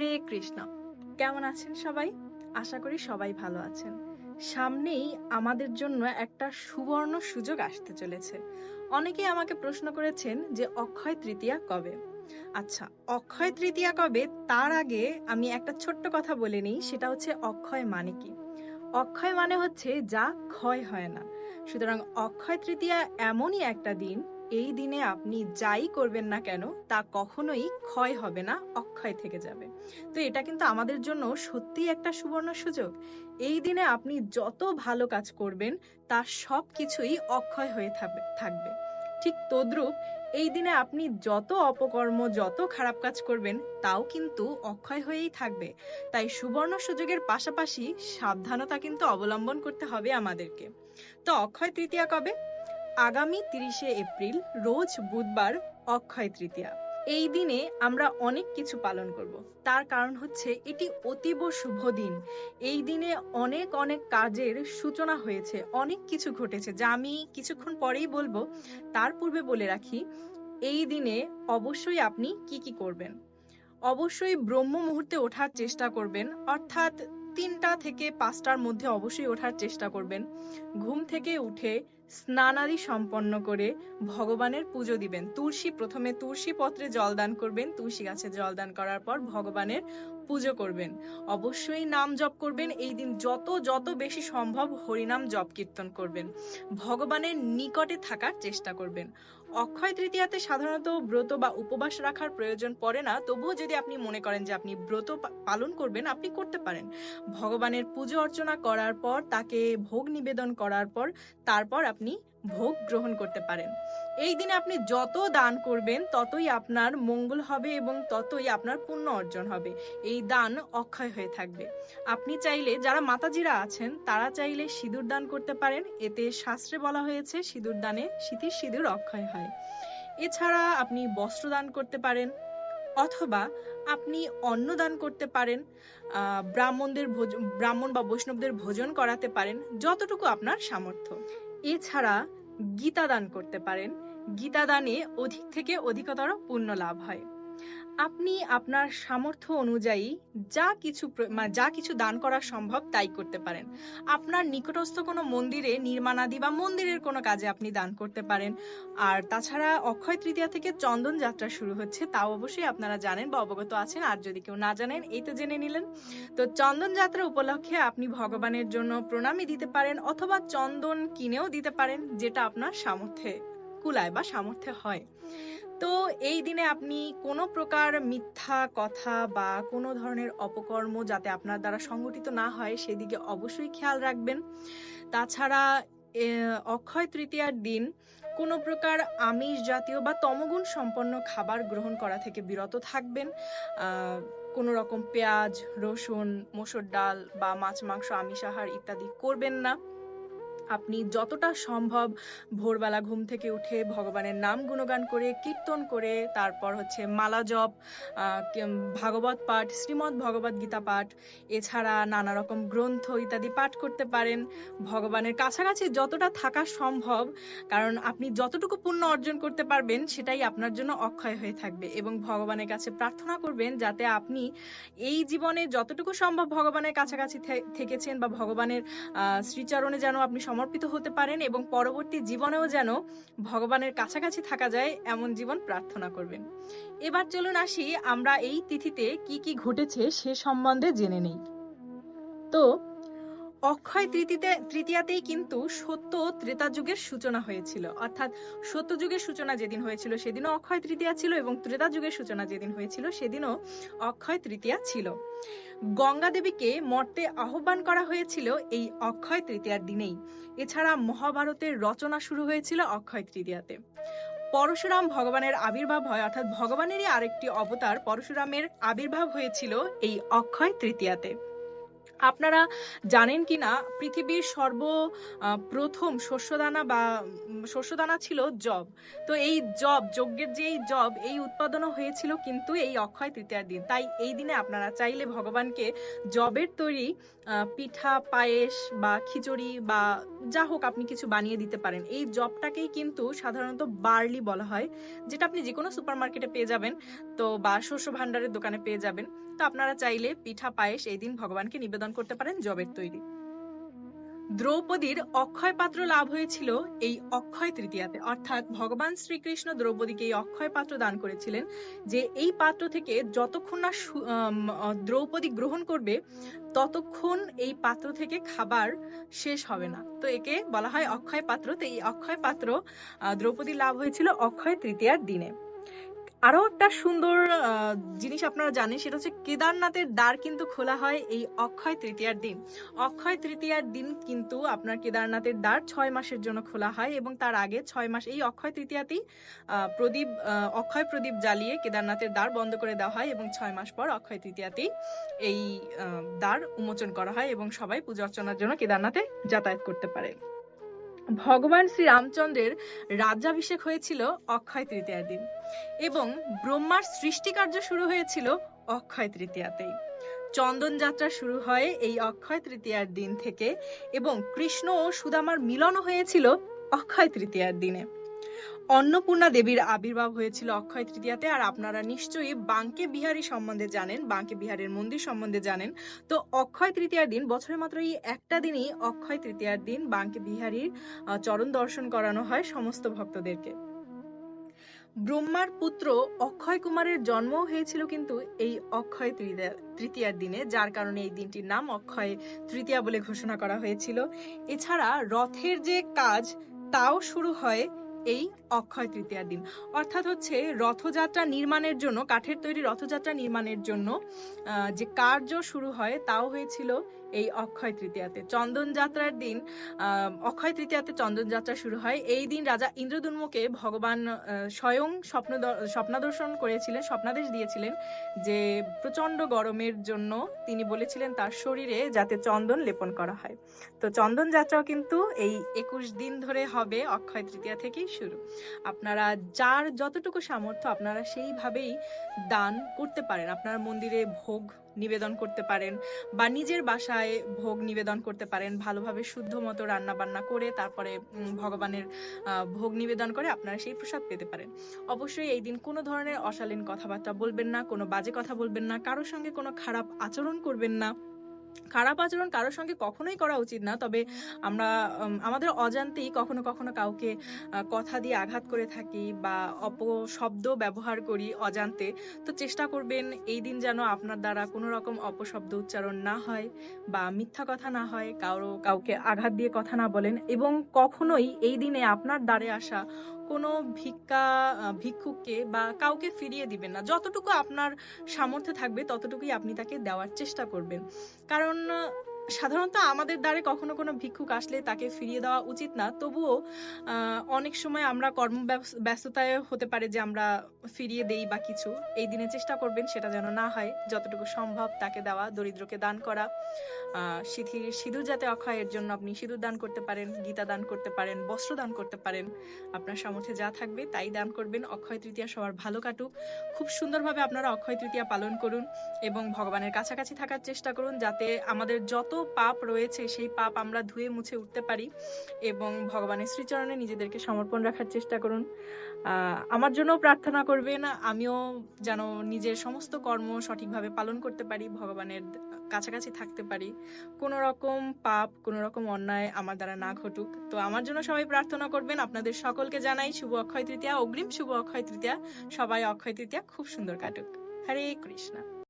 হরে কৃষ্ণ। কেমন আছেন সবাই? আশা করি সবাই ভালো আছেন। সামনেই আমাদের জন্য একটা সুবর্ণ সুযোগ আসতে চলেছে। অনেকেই আমাকে প্রশ্ন করেছেন যে অক্ষয় তৃতীয়া কবে? আচ্ছা, অক্ষয় তৃতীয়া কবে তার আগে আমি একটা ছোট্ট কথা বলে নিই, সেটা হচ্ছে অক্ষয় মানে কি? অক্ষয় মানে হচ্ছে যা ক্ষয় হয় না। সুতরাং অক্ষয় তৃতীয়া এমনই একটা দিন, এই দিনে আপনি যাই করবেন না কেন তা কখনোই ক্ষয় হবে না, অক্ষয় থেকে যাবে। তো এটা কিন্তু আমাদের জন্য সত্যিই একটা সুবর্ণ সুযোগ। এই দিনে আপনি যত ভালো কাজ করবেন তার সবকিছুই অক্ষয় হয়ে থাকবে। ঠিক তদ্রূপ এই দিনে আপনি যত অপকর্ম, যত খারাপ কাজ করবেন তাও কিন্তু অক্ষয় হয়েই থাকবে। তাই সুবর্ণ সুযোগের পাশাপাশি সাবধানতা কিন্তু অবলম্বন করতে হবে আমাদেরকে। তো অক্ষয় তৃতীয়া কবে? আগামী 30শে এপ্রিল, রোজ বুধবার অক্ষয় তৃতীয়া। এই দিনে আমরা অনেক কিছু পালন করব। তার কারণ হচ্ছে এটি অতীব শুভ দিন। এই দিনে অনেক অনেক কাজের সূচনা হয়েছে, অনেক কিছু ঘটেছে যা আমি কিছুক্ষণ পরেই বলবো। তার পূর্বে বলে রাখি, এই দিনে অবশ্যই আপনি কি কি করবেন। অবশ্যই ব্রহ্ম মুহূর্তে ওঠার চেষ্টা করবেন, অর্থাৎ 3টা থেকে 5টার মধ্যে অবশ্যই ওঠার চেষ্টা করবেন। ঘুম থেকে উঠে স্নানাদি সম্পন্ন করে ভগবানের পুজো দিবেন। প্রথমে তুলসী পত্রে জলদান করবেন, তুলসী গাছে জলদান করার পর ভগবানের পুজো করবেন। অবশ্যই নাম জপ করবেন। এই দিন যত যত বেশি সম্ভব হরিনাম জপ কীর্তন করবেন। ভগবানের নিকটে থাকার চেষ্টা করবেন। অক্ষয় তৃতীয়াতে সাধারণত ব্রত বা উপবাস রাখার প্রয়োজন পড়ে না, তবুও যদি আপনি মনে করেন যে আপনি ব্রত পালন করবেন, আপনি করতে পারেন। ভগবানের পুজো অর্চনা করার পর, তাকে ভোগ নিবেদন করার পর, তারপর আপনি ভোগ গ্রহণ করতে পারেন। এই দিনে আপনি যত দান করবেন ততই আপনার মঙ্গল হবে এবং ততই আপনার পুণ্য অর্জন হবে। এই দান অক্ষয় হয়ে থাকবে। আপনি চাইলে, যারা মাতাজিরা আছেন তারা চাইলে সিঁদুর দান করতে পারেন। এতে শাস্ত্রে বলা হয়েছে সিঁদুর দানে সিঁথির সিঁদুর অক্ষয় হয়। এছাড়া আপনি বস্ত্র দান করতে পারেন, অথবা আপনি অন্ন দান করতে পারেন। ব্রাহ্মণ বা বৈষ্ণবদের ভোজন করাতে পারেন, যতটুকু আপনার সামর্থ্য। এছাড়া গীতা দান করতে পারেন। গীতা দানে অধিক থেকে অধিকতর পুণ্য লাভ হয়। আপনি আপনার সামর্থ্য অনুযায়ী যা কিছু দান করা সম্ভব তাই করতে পারেন। আপনার নিকটস্থ কোনো মন্দিরে নির্মাণাদি বা মন্দিরের কোনো কাজে আপনি দান করতে পারেন। আর তাছাড়া অক্ষয় তৃতীয়া থেকে চন্দন যাত্রা শুরু হচ্ছে, তাও অবশ্যই আপনারা জানেন বা অবগত আছেন। আর যদি কেউ না জানেন, এই তো জেনে নিলেন। তো চন্দন যাত্রা উপলক্ষে আপনি ভগবানের জন্য প্রণামী দিতে পারেন, অথবা চন্দন কিনেও দিতে পারেন, যেটা আপনার সামর্থ্যে কুলায় বা সামর্থ্যে হয়। তো এই দিনে আপনি কোনো প্রকার মিথ্যা কথা বা কোনো ধরনের অপকর্ম যাতে আপনার দ্বারা সংগঠিত না হয় সেদিকে অবশ্যই খেয়াল রাখবেন। তাছাড়া অক্ষয় তৃতীয়ার দিন কোনো প্রকার আমিষ জাতীয় বা তমগুণ সম্পন্ন খাবার গ্রহণ করা থেকে বিরত থাকবেন। কোনো রকম পেঁয়াজ, রসুন, মসুর ডাল বা মাছ, মাংস, আমিষ আহার ইত্যাদি করবেন না। আপনি যতটা সম্ভব ভোরবেলা ঘুম থেকে উঠে ভগবানের নাম গুণগান করে, কীর্তন করে, তারপর হচ্ছে মালা জপ, ভাগবত পাঠ, শ্রীমদ্ ভগবত গীতা পাঠ, এছাড়া নানা রকম গ্রন্থ ইত্যাদি পাঠ করতে পারেন। ভগবানের কাছাকাছি যতটা থাকা সম্ভব, কারণ আপনি যতটুকু পুণ্য অর্জন করতে পারবেন সেটাই আপনার জন্য অক্ষয় হয়ে থাকবে। এবং ভগবানের কাছে প্রার্থনা করবেন যাতে আপনি এই জীবনে যতটুকু সম্ভব ভগবানের কাছাকাছি থেকেছেন বা ভগবানের শ্রীচরণে যেন আপনি সমর্পিত হতে পারেন, এবং পরবর্তী জীবনেও যেন ভগবানের কাছাকাছি থাকা যায় এমন জীবন প্রার্থনা করবেন। এবার চলুন আসি, আমরা এই তিথিতে কি কি ঘটেছে সে সম্বন্ধে জেনে নেই। তো অক্ষয় তৃতীয়াতেই কিন্তু সত্য ত্রেতা যুগের সূচনা হয়েছিল, অর্থাৎ সত্য যুগের সূচনা যেদিন হয়েছিল সেদিনও অক্ষয় তৃতীয়া ছিল, এবং ত্রেতা যুগের সূচনা যেদিন হয়েছিল সেদিনও অক্ষয় তৃতীয়া ছিল। গঙ্গা দেবীকে মর্তে আহ্বান করা হয়েছিল এই অক্ষয় তৃতীয়ার দিনেই। এছাড়া মহাভারতের রচনা শুরু হয়েছিল অক্ষয় তৃতীয়াতে। পরশুরাম ভগবানের আবির্ভাব হয়, অর্থাৎ ভগবানেরই আরেকটি অবতার পরশুরামের আবির্ভাব হয়েছিল এই অক্ষয় তৃতীয়াতে। আপনারা জানেন কিনা, পৃথিবীর প্রথম শস্যদানা ছিল জব। তো এই যজ্ঞের যে জব, এই উৎপাদনও হয়েছিল কিন্তু এই অক্ষয় তৃতীয়ার দিন। তাই এই দিনে আপনারা চাইলে ভগবানকে জবের তৈরি পিঠা, পায়েস বা খিচুড়ি বা যা হোক আপনি কিছু বানিয়ে দিতে পারেন। এই জবটাকেই কিন্তু সাধারণত বার্লি বলা হয়, যেটা আপনি যে কোনো সুপার মার্কেটে পেয়ে যাবেন, তো বা শস্য ভান্ডারের দোকানে পেয়ে যাবেন। কিন্তু আপনারা চাইলে পিঠা পায়েস এই দিন ভগবানকে নিবেদন করতে পারেন জবের তৈরি। দ্রৌপদীর অক্ষয় পাত্র লাভ হয়েছিল এই অক্ষয় তৃতীয়াতে, অর্থাৎ ভগবান শ্রীকৃষ্ণ দ্রৌপদীকে এই অক্ষয় পাত্র দান করেছিলেন, যে এই পাত্র থেকে যতক্ষণ না দ্রৌপদী গ্রহণ করবে ততক্ষণ এই পাত্র থেকে খাবার শেষ হবে না। তো একে বলা হয় অক্ষয় পাত্র। তো এই অক্ষয় পাত্র দ্রৌপদীর লাভ হয়েছিল অক্ষয় তৃতীয়ার দিনে। আরো একটা সুন্দর জিনিস আপনারা জানেন, সেটা হচ্ছে কেদারনাথের দ্বার কিন্তু খোলা হয় এই অক্ষয় তৃতীয়ার দিন। অক্ষয় তৃতীয়ার দিন কিন্তু আপনার কেদারনাথের দ্বার 6 মাসের জন্য খোলা হয়, এবং তার আগে 6 মাস এই অক্ষয় তৃতীয়াতেই অক্ষয় প্রদীপ জ্বালিয়ে কেদারনাথের দ্বার বন্ধ করে দেওয়া হয়, এবং 6 মাস পর অক্ষয় তৃতীয়াতেই এই দ্বার উন্মোচন করা হয় এবং সবাই পূজা অর্চনার জন্য কেদারনাথে যাতায়াত করতে পারে। ভগবান শ্রী রামচন্দ্রের রাজ্যাভিষেক হয়েছিল অক্ষয় তৃতীয়ার দিন, এবং ব্রহ্মার সৃষ্টি কার্য শুরু হয়েছিল অক্ষয় তৃতীয়াতেই। চন্দন যাত্রা শুরু হয় এই অক্ষয় তৃতীয়ার দিন থেকে, এবং কৃষ্ণ ও সুদামার মিলনও হয়েছিল অক্ষয় তৃতীয়ার দিনে। অন্নপূর্ণা দেবীর আবির্ভাব হয়েছিল অক্ষয় তৃতীয়াতে। আর আপনারা নিশ্চয়ই বাঙ্কে বিহারী সম্বন্ধে জানেন, বাঙ্কে বিহারের মন্দির সম্বন্ধে জানেন। তো অক্ষয় তৃতীয়ার দিন, বছরে মাত্র এই একটা দিনই অক্ষয় তৃতীয়ার দিন বাঙ্কে বিহারীর চরণ দর্শন করানো হয় সমস্ত ভক্তদেরকে। ব্রহ্মার পুত্র অক্ষয় কুমারের জন্ম হয়েছিল কিন্তু এই অক্ষয় তৃতীয়ার দিনে, যার কারণে এই দিনটির নাম অক্ষয় তৃতীয়া বলে ঘোষণা করা হয়েছিল। এছাড়া রথের যে কাজ তাও শুরু হয় এই অক্ষয় তৃতীয়ার দিন, অর্থাৎ হচ্ছে রথযাত্রা নির্মাণের জন্য, কাঠের তৈরি রথযাত্রা নির্মাণের জন্য যে কার্য শুরু হয় তাও হয়েছিল এই অক্ষয় তৃতীয়াতে। চন্দন যাত্রার দিন, অক্ষয় তৃতীয়াতে চন্দন যাত্রা শুরু হয়। এই দিন রাজা ইন্দ্রদুম্নকে ভগবান স্বয়ং স্বপ্নাদর্শন করেছিলেন, স্বপ্নাদেশ দিয়েছিলেন যে প্রচন্ড গরমের জন্য তিনি বলেছিলেন তার শরীরে যাতে চন্দন লেপন করা হয়। তো চন্দন যাত্রাও কিন্তু এই 21 দিন ধরে হবে, অক্ষয় তৃতীয়া থেকেই শুরু। আপনারা যার যতটুকু সামর্থ্য আপনারা সেইভাবেই দান করতে পারেন। আপনারা মন্দিরে ভোগ নিবেদন করতে পারেন, বা নিজের বাসায় ভোগ নিবেদন করতে পারেন, ভালোভাবে শুদ্ধ মতো রান্না বান্না করে তারপরে ভগবানের ভোগ নিবেদন করে আপনারা সেই প্রসাদ পেতে পারেন। অবশ্যই এই দিন কোনো ধরনের অশালীন কথাবার্তা বলবেন না, কোনো বাজে কথা বলবেন না, কারোর সঙ্গে কোনো খারাপ আচরণ করবেন না। খারাপ আচরণ কারোর সঙ্গে কখনোই করা উচিত না, তবে আমরা আমাদের অজান্তেই কখনো কখনো কাউকে কথা দিয়ে আঘাত করে থাকি বা অপশব্দ ব্যবহার করি অজান্তে। তো চেষ্টা করবেন এই দিন যেন আপনার দ্বারা কোনো রকম অপশব্দ উচ্চারণ না হয় বা মিথ্যা কথা না হয়, কাউকে আঘাত দিয়ে কথা না বলেন, এবং কখনোই এই দিনে আপনার দ্বারে আসা কোনো ভিক্ষুককে বা কাউকে ফিরিয়ে দিবেন না। যতটুকু আপনার সামর্থ্য থাকবে ততটুকুই আপনি তাকে দেওয়ার চেষ্টা করবেন। কারণ সাধারণত আমাদের দ্বারে কখনো কোনো ভিক্ষুক আসলে তাকে ফিরিয়ে দেওয়া উচিত না, তবুও অনেক সময় আমরা ব্যস্ততায় হতে পারে যে আমরা ফিরিয়ে দেই বা কিছু। এই দিনে চেষ্টা করবেন সেটা যেন না হয়, যতটুকু সম্ভব তাকে দেওয়া, দরিদ্রকে দান করা। সিঁদুর যাতে অক্ষয়ের জন্য আপনি সিঁদুর দান করতে পারেন, গীতা দান করতে পারেন, বস্ত্র দান করতে পারেন, আপনার সামর্থ্যে যা থাকবে তাই দান করবেন। অক্ষয় তৃতীয়া সবার ভালো কাটুক, খুব সুন্দরভাবে আপনারা অক্ষয় তৃতীয়া পালন করুন এবং ভগবানের কাছাকাছি থাকার চেষ্টা করুন, যাতে আমাদের যত পাপ রয়েছে সেই পাপ আমরা ধুয়ে মুছে উঠতে পারি, এবং ভগবানের শ্রীচরণে নিজেদেরকে সমর্পণ রাখার চেষ্টা করুন। আমার জন্য প্রার্থনা করবেন, আমিও যেন নিজের সমস্ত কর্ম সঠিকভাবে পালন করতে পারি, ভগবানের কাছাকাছি থাকতে পারি, কোনো রকম পাপ, কোনো রকম অন্যায় আমার দ্বারা না ঘটুক। তো আমার জন্য সবাই প্রার্থনা করবেন। আপনাদের সকলকে জানাই শুভ অক্ষয় তৃতীয়া, অগ্রিম শুভ অক্ষয় তৃতীয়া। সবাই অক্ষয় তৃতীয়া খুব সুন্দর কাটুক। হরে কৃষ্ণ।